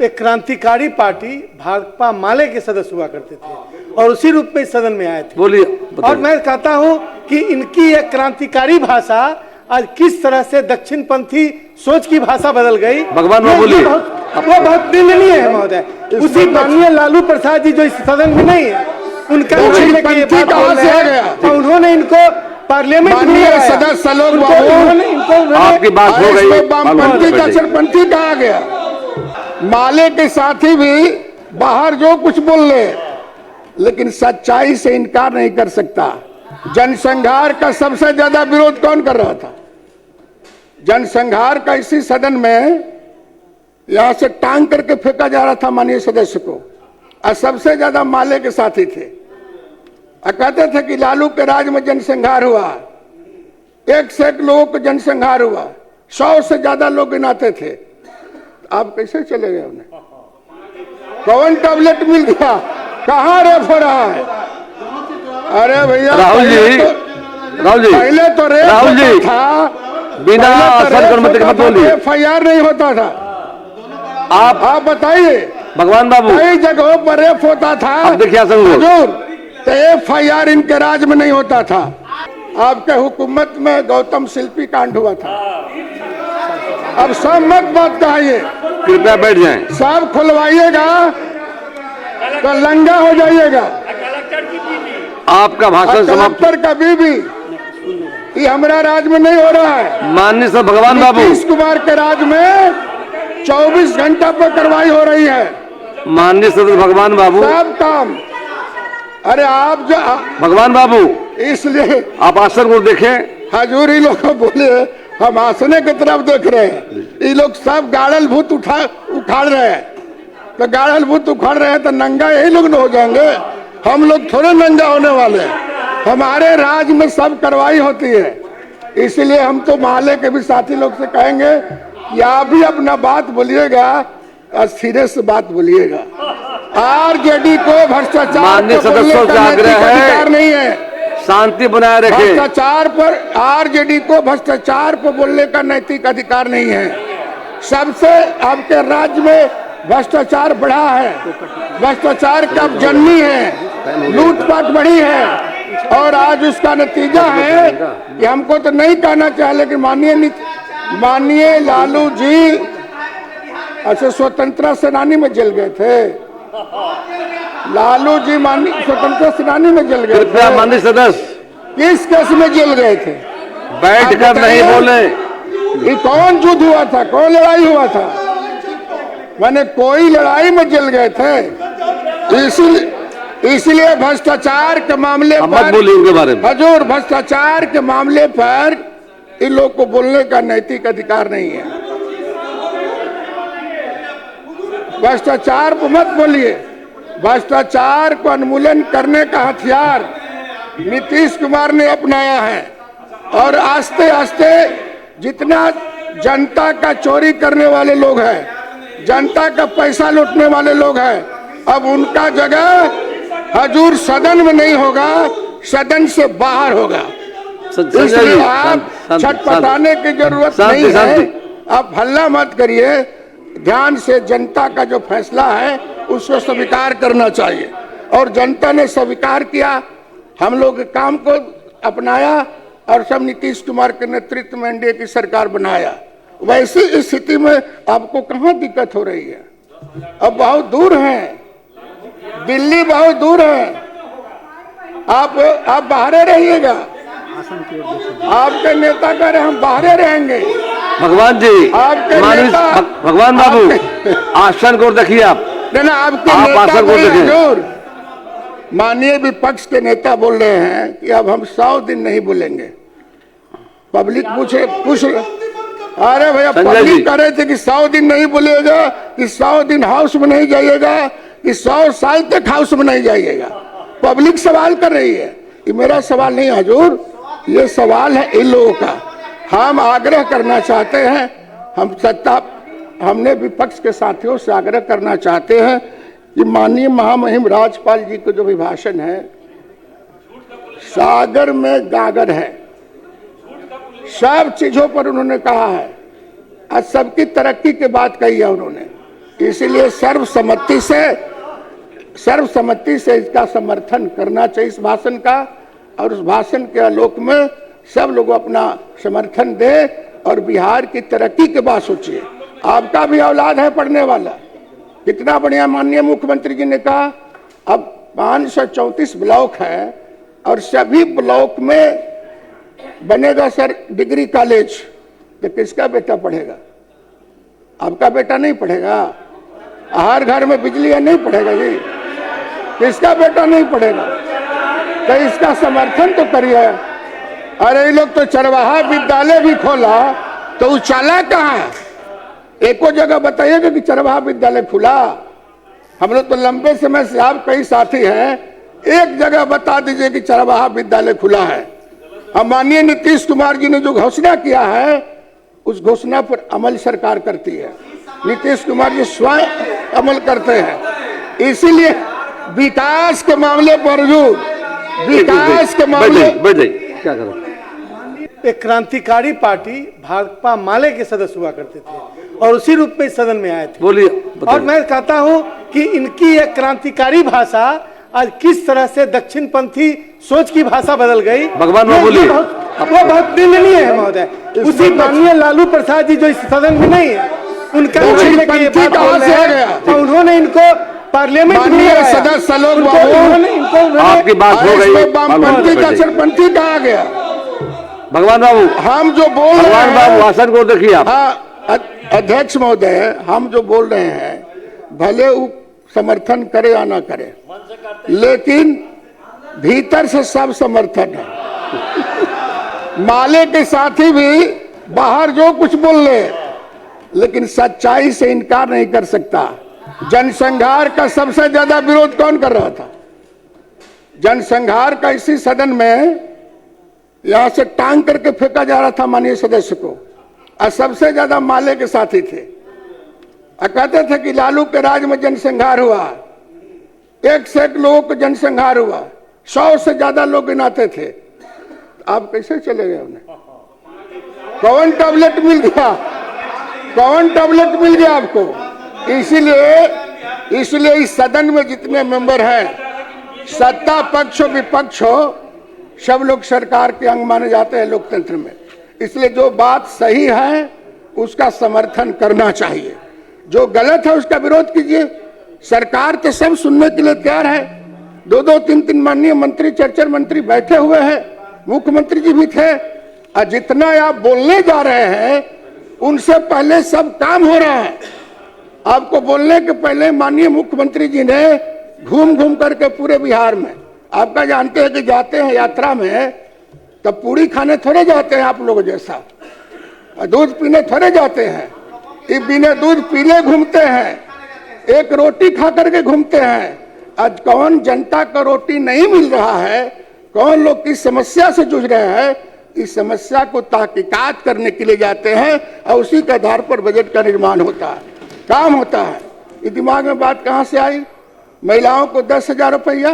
एक क्रांतिकारी पार्टी भाकपा माले के सदस्य हुआ करते थे और उसी रूप में सदन में आए थे। बोलिए। और मैं कहता हूं कि इनकी एक क्रांतिकारी भाषा आज किस तरह से दक्षिणपंथी सोच की भाषा बदल गई, भगवान में बोलिए। वो बहुत निंदनीय है महोदय। उसी माननीय लालू प्रसाद जी जो इस सदन में नहीं है, उनका उन्होंने इनको पार्लियामेंट में सदस्य लोग आपकी बात हो गई। वामपंथी दक्षिणपंथी कहा गया। माले के साथी भी बाहर जो कुछ बोल ले, लेकिन सच्चाई से इनकार नहीं कर सकता। जनसंहार का सबसे ज्यादा विरोध कौन कर रहा था? जनसंहार का इसी सदन में यहां से टांग करके फेंका जा रहा था माननीय सदस्य को, और सबसे ज्यादा माले के साथी थे। कहते थे कि लालू के राज में जनसंहार हुआ, एक से एक लोगों को जनसंहार हुआ, 100 से ज्यादा लोग गिनाते थे। आप कैसे चले गए? उन्हें कौन टैबलेट मिल गया? कहाँ रेप हो रहा है? अरे भैया राहुल जी, पहले तो रेप था, बिना FIR नहीं होता था। आप बताइए, भगवान बाबू, कई जगहों पर रेप होता था, देखिए तो FIR इनके राज में नहीं होता था। आपके हुकूमत में गौतम शिल्पी कांड हुआ था। अब सब मत बात कहिए, कृपया बैठ जाएं। सब खुलवाइएगा तो लंगा हो जाइएगा। आपका भाषण समाप्त। कलेक्टर का बीबी ये हमारा राज में नहीं हो रहा है। माननीय सर भगवान बाबू, नीतीश कुमार के राज में 24 घंटा पर कार्रवाई हो रही है। माननीय सर भगवान बाबू, सब काम। अरे आप जो भगवान बाबू, इसलिए आप आसन को देखें। हजूर ही लोग बोले हम आसने की तरफ देख रहे हैं। ये लोग सब गाड़ल भूत उखाड़ रहे हैं, तो गाड़ल भूत उखाड़ रहे हैं तो नंगा यही लोग न हो जाएंगे। हम लोग थोड़े नंगा होने वाले। हमारे राज में सब कार्रवाई होती है। इसलिए हम तो माले के भी साथी लोग से कहेंगे कि आप भी अपना बात बोलिएगा और सिरे से बात बोलिएगा। RJD को भ्रष्टाचार सदस्यों से आग्रह है नहीं है, शांति बनाए रखें। भ्रष्टाचार पर RJD को भ्रष्टाचार पर बोलने का नैतिक अधिकार नहीं है। सबसे आपके राज्य में भ्रष्टाचार बढ़ा है, भ्रष्टाचार का जननी है, लूटपाट बढ़ी है, और आज उसका नतीजा है कि हमको तो नहीं कहना चाहिए, लेकिन माननीय लालू जी अच्छा स्वतंत्रता सेनानी में जल गए थे। लालू जी माननीय स्वतंत्रता सेनानी में जल गए थे। माननीय सदस्य किस केस में जल गए थे? बैठ कर नहीं बोले। ये कौन युद्ध हुआ था, कौन लड़ाई हुआ था? मैंने कोई लड़ाई में जल गए थे। इसलिए भ्रष्टाचार के मामले पर उनके बारे में हजूर, भ्रष्टाचार के मामले पर इन लोग को बोलने का नैतिक अधिकार नहीं है। भ्रष्टाचार पर मत बोलिए। भ्रष्टाचार को उन्मूलन करने का हथियार नीतीश कुमार ने अपनाया है, और आस्ते आस्ते जितना जनता का चोरी करने वाले लोग हैं, जनता का पैसा लूटने वाले लोग हैं, अब उनका जगह हजूर सदन में नहीं होगा, सदन से बाहर होगा। इसलिए आप छटपटाने की जरूरत नहीं है। आप हल्ला मत करिए। ध्यान से जनता का जो फैसला है उसको स्वीकार करना चाहिए, और जनता ने स्वीकार किया। हम लोग काम को अपनाया और सब नीतीश कुमार के नेतृत्व में NDA की सरकार बनाया। वैसी स्थिति में आपको कहाँ दिक्कत हो रही है? अब बहुत दूर है, दिल्ली बहुत दूर है। आप बाहर रहिएगा। आपके नेता कह रहे हम बाहर रहेंगे। भगवान जी, आपके नेता भगवान बाबू आसन को देखिए। आप आपके नेता जरूर माननीय विपक्ष के नेता बोल रहे हैं कि अब हम 100 दिन नहीं बोलेंगे। पब्लिक पूछ अरे भैया, पब्लिक कह रहे थे कि 100 दिन नहीं बोलेगा, कि 100 दिन हाउस में नहीं जाइएगा, कि 100 साल तक हाउस में नहीं जाइएगा। पब्लिक सवाल कर रही है। ये मेरा सवाल नहीं हजूर, ये सवाल है इन लोगों का। हम आग्रह करना चाहते हैं, हमने विपक्ष के साथियों से आग्रह करना चाहते हैं कि माननीय महामहिम राज्यपाल जी का जो अभिभाषण है, सागर में गागर है, सब चीजों पर उन्होंने कहा है, आज सबकी तरक्की की बात कही है उन्होंने। इसीलिए सर्वसम्मति से इसका समर्थन करना चाहिए, इस भाषण का। और उस भाषण के आलोक में सब लोग अपना समर्थन दे और बिहार की तरक्की के बात सोचिए। आपका भी औलाद है पढ़ने वाला। कितना बढ़िया माननीय मुख्यमंत्री जी ने कहा, अब 534 ब्लॉक है और सभी ब्लॉक में बनेगा सर डिग्री कॉलेज। तो किसका बेटा पढ़ेगा? आपका बेटा नहीं पढ़ेगा? हर घर में बिजली है, नहीं पढ़ेगा जी? किसका बेटा नहीं पढ़ेगा? तो इसका समर्थन तो करिए। अरे ये लोग तो चरवाहा विद्यालय भी खोला, तो उचाला कहाँ है? एको जगह बताइएगा कि चरवाहा विद्यालय खुला। हम लोग तो लंबे समय से, आप कई साथी हैं, एक जगह बता दीजिए कि चरवाहा विद्यालय खुला है। हम माननीय नीतीश कुमार जी ने जो घोषणा किया है, उस घोषणा पर अमल सरकार करती है। नीतीश कुमार जी स्वयं अमल करते हैं। इसीलिए विकास के मामले पर विकास के मामले क्या करो? एक क्रांतिकारी पार्टी भाकपा माले के सदस्य हुआ करते थे और उसी रूप में इस सदन में आए थे। बोलिए। और मैं कहता हूं कि इनकी एक क्रांतिकारी भाषा आज किस तरह से दक्षिणपंथी सोच की भाषा बदल गई, भगवान में बोलिए। वो बहुत निंदनीय है महोदय। उसी माननीय लालू प्रसाद जी जो इस सदन में नहीं है, उनका उन्होंने इनको पार्लियामेंट में सदस्य लोग आपकी बात हो गई। वामपंथी दक्षिणपंथी कहा गया? भगवान बाबू, हम जो बोल रहे भगवान बाबू भाषण को देखिए आप। हाँ अध्यक्ष महोदय, हम जो बोल रहे हैं भले वो समर्थन करे या ना करे, लेकिन भीतर से सब समर्थन है। माले के साथी भी बाहर जो कुछ बोल ले, लेकिन सच्चाई से इनकार नहीं कर सकता। जनसंहार का सबसे ज्यादा विरोध कौन कर रहा था? जनसंहार का इसी सदन में यहां से टांग करके फेंका जा रहा था माननीय सदस्य को, और सबसे ज्यादा माले के साथी थे। कहते थे कि लालू के राज में जनसंहार हुआ, एक से एक लोगों को जनसंहार हुआ, 100 से ज्यादा लोग गिनाते थे। आप कैसे चले गए? उन्हें कौन टैबलेट मिल गया? कौन टैबलेट मिल गया आपको? इसलिए इस सदन में जितने मेंबर हैं, सत्ता पक्ष हो विपक्ष हो, सब लोग सरकार के अंग माने जाते हैं लोकतंत्र में। इसलिए जो बात सही है उसका समर्थन करना चाहिए, जो गलत है उसका विरोध कीजिए। सरकार तो सब सुनने के लिए तैयार है। 2-2, 3-3 माननीय मंत्री, 4-4 मंत्री बैठे हुए हैं, मुख्यमंत्री जी भी थे। और जितना आप बोलने जा रहे हैं उनसे पहले सब काम हो रहा है। आपको बोलने के पहले माननीय मुख्यमंत्री जी ने घूम घूम करके पूरे बिहार में, आपका जानते हैं कि जाते हैं यात्रा में तब पूरी खाने थोड़े जाते हैं आप लोगों जैसा, दूध पीने थोड़े जाते हैं। ये बिना दूध पीले घूमते हैं, एक रोटी खा करके घूमते हैं। आज कौन जनता को रोटी नहीं मिल रहा है, कौन लोग किस समस्या से जूझ रहे हैं, इस समस्या को तहकीकात करने के लिए जाते हैं और उसी के आधार पर बजट का निर्माण होता है, काम होता है। ये दिमाग में बात कहाँ से आई? महिलाओं को 10,000 रुपया,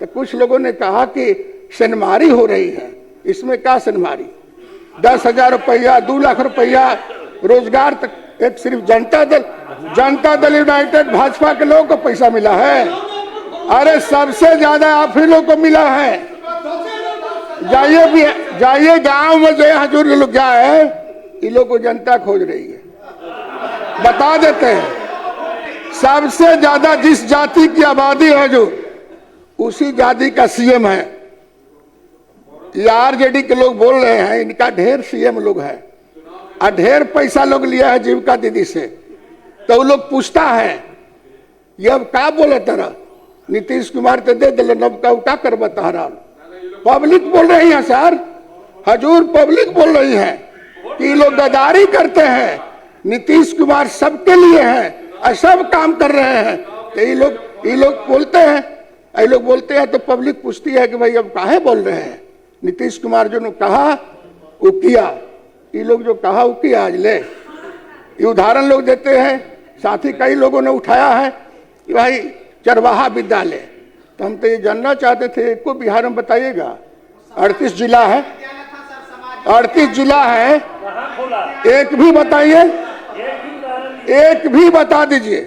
तो कुछ लोगों ने कहा कि सनमारी हो रही है। इसमें क्या सनमारी? 10,000 रुपया, 2 लाख रुपया रोजगार तक। एक सिर्फ जनता दल यूनाइटेड भाजपा के लोगों को पैसा मिला है? अरे सबसे ज्यादा आप ही लोग को मिला है। जाइए गांव में जो हजूर लोग जाए, ये लोग को जनता खोज रही है। बता देते हैं सबसे ज्यादा जिस जाति की आबादी है जो, उसी जाति का सीएम है। ये आरजेडी के लोग बोल रहे हैं इनका ढेर सीएम लोग है और ढेर पैसा लोग लिया है जीविका दीदी से। तो वो लोग पूछता है ये अब क्या बोले तरह नीतीश कुमार तो दे दिले, नब का कर बता रहा। पब्लिक बोल रही है सर, हजूर पब्लिक बोल रही है कि लोग गद्दारी करते हैं, नीतीश कुमार सबके लिए हैं और सब काम कर रहे हैं। तो ये लोग बोलते हैं, ये लोग बोलते हैं तो पब्लिक पूछती है कि भाई अब काहे बोल रहे हैं? नीतीश कुमार जो ने कहा वो किया, ये लोग जो कहा वो किया। आज ले ये उदाहरण लोग देते हैं, साथ ही कई लोगों ने उठाया है कि भाई चरवाहा विद्यालय। तो हम तो ये जानना चाहते थे, एक को बिहार में बताइएगा। 38 जिला है, 38 जिला है, एक भी बताइए, एक भी बता दीजिए।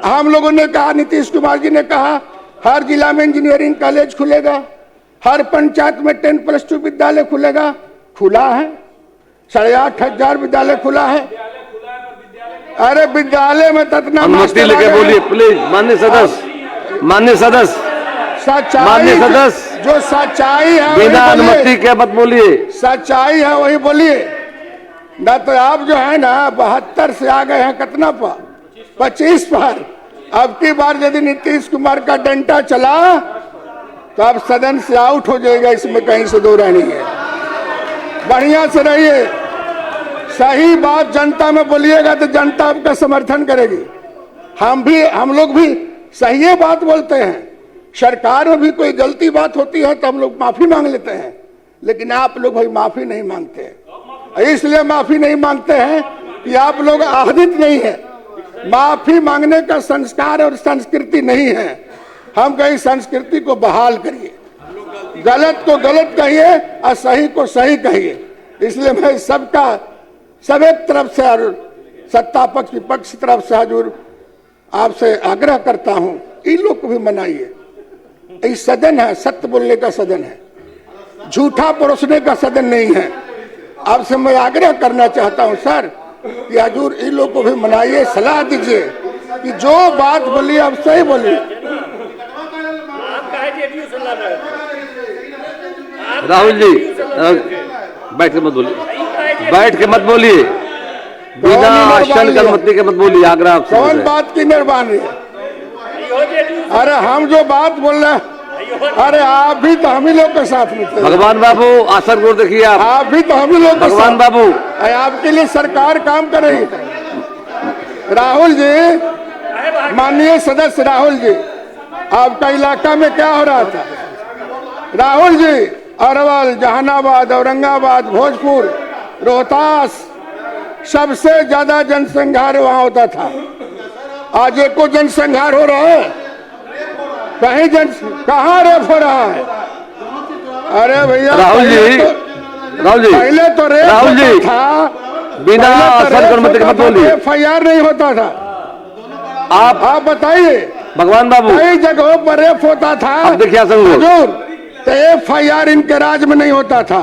हम लोगों ने कहा, नीतीश कुमार जी ने कहा हर जिला में इंजीनियरिंग कॉलेज खुलेगा, हर पंचायत में 10+2 विद्यालय खुलेगा। खुला है, 8,500 विद्यालय खुला है। अरे विद्यालय में ततना अनुमति लेके बोलिए प्लीज। माननीय सदस्य, माननीय सदस्य, माननीय सदस्य, जो सच्चाई है बिना वही बोलिए। अनुमति के मत बोलिए। सच्चाई है वही बोलिए। न तो आप जो है ना 72 से आ गए हैं कितना पर, 25 पर। अब की बार यदि नीतीश कुमार का डंडा चला तो आप सदन से आउट हो जाएगा, इसमें कहीं से दो राय नहीं है। बढ़िया से रहिए, सही बात जनता में बोलिएगा तो जनता आपका समर्थन करेगी। हम लोग भी सही बात बोलते हैं। सरकार में भी कोई गलती बात होती है तो हम लोग माफी मांग लेते हैं, लेकिन आप लोग भाई माफी नहीं मांगते। इसलिए माफी नहीं मांगते हैं कि आप लोग आदित नहीं है। माफी मांगने का संस्कार और संस्कृति नहीं है। हम कहीं संस्कृति को बहाल करिए, गलत को गलत कहिए और सही को सही कहिए। इसलिए मैं सबका सब एक तरफ से और सत्ता पक्ष विपक्ष की तरफ से हजूर आपसे आग्रह करता हूं, इन लोग को भी मनाइए। ये सदन है, सत्य बोलने का सदन है, झूठा परोसने का सदन नहीं है। आपसे मैं आग्रह करना चाहता हूं सर कि हजूर इन लोग को भी मनाइए, सलाह दीजिए कि जो बात बोलिए आप सही बोलिए। राहुल जी बैठ के मत बोलिए, बैठ के मत बोलिए, बिना आश्चर्य की अनुमति के मत बोलिए। आग्रह आपसे कौन बात की मेहरबानी है? अरे हम जो बात बोल रहे हैं, अरे आप भी तो हम ही लोग के साथ में थे। भगवान बाबू आसन को देखिए। आप भी तो हम ही लोग के भगवान साथ। बाबू, आपके लिए सरकार काम कर रही है। राहुल जी, माननीय सदस्य राहुल जी, आपका इलाका में क्या हो रहा था? राहुल जी, अरवल, जहानाबाद, औरंगाबाद, भोजपुर, रोहतास, सबसे ज्यादा जनसंहार वहां होता था। आज एको जनसंहार हो रहा है? कहीं कहाँ रेप हो रहा है? अरे भैया राहुल जी, राहुल जी, पहले तो रेप राहुल जी, होता था, बिना आसन की अनुमति के मत बोलिए। FIR नहीं होता था। आप बताइए, भगवान बाबू, कई जगहों पर रेप होता था। अब देखिए आसन को। हजूर, तो FIR इनके राज में नहीं होता था।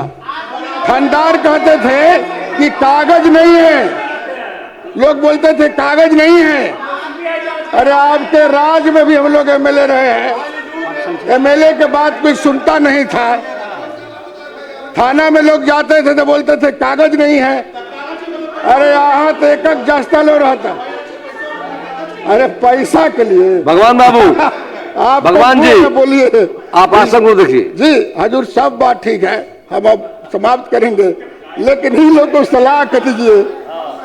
थानेदार कहते थे कि कागज नहीं है, लोग बोलते थे कागज नहीं है। अरे आपके राज में भी हम लोग MLA रहे हैं, MLA के बाद कोई सुनता नहीं था। थाना में लोग जाते थे तो बोलते थे कागज नहीं है। अरे यहाँ तो एक जस्ता लो रहता, अरे पैसा के लिए। भगवान बाबू, आप भगवान जी बोलिए, आप आसन को देखिए। जी हजूर, सब बात ठीक है, हम अब समाप्त करेंगे, लेकिन इन लोग को सलाह कर दीजिए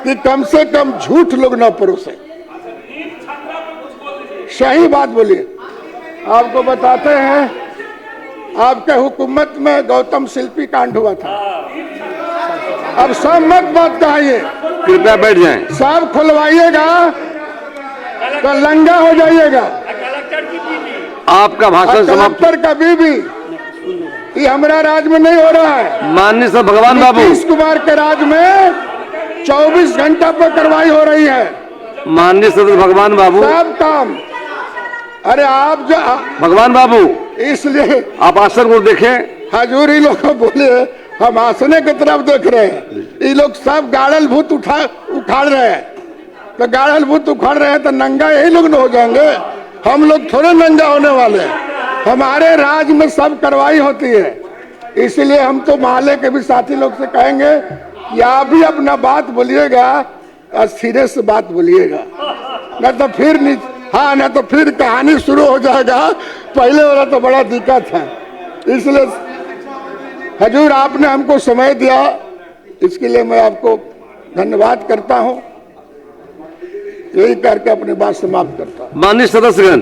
कि कम से कम झूठ लोग न परोसे, सही बात बोलिए। आपको बताते हैं, आपके हुकूमत में गौतम शिल्पी कांड हुआ था। अब सब मत बात कहिए, कृपया बैठ जाएं। सब खुलवाइएगा तो लंगा हो जाइएगा। आपका भाषण समाप्त। कलेक्टर का बीबी, ये हमारा राज में नहीं हो रहा है। माननीय सर भगवान बाबू, नीतीश कुमार के राज में 24 घंटा पर कार्रवाई हो रही है। माननीय सदस्य भगवान बाबू, सब काम। अरे आप जो भगवान बाबू, इसलिए आप आसन को देखें। हजूर ही लोग बोले हम आसने की तरफ देख रहे हैं, ये लोग सब गाड़ल भूत उखाड़ रहे हैं। तो गाड़ल भूत उखाड़ रहे हैं तो नंगा यही लोग न हो जाएंगे। हम लोग थोड़े नंगा होने वाले हैं। हमारे राज में सब कार्रवाई होती है। इसलिए हम तो मोहल्ले के भी साथी लोग से कहेंगे कि आप भी अपना बात बोलिएगा और सिरे से बात बोलिएगा, न तो फिर हाँ, न तो फिर कहानी शुरू हो जाएगा। पहले वाला तो बड़ा दिक्कत है। इसलिए हजूर, आपने हमको समय दिया, इसके लिए मैं आपको धन्यवाद करता हूं। यही करके अपनी बात समाप्त करता हूं। माननीय सदस्यगण,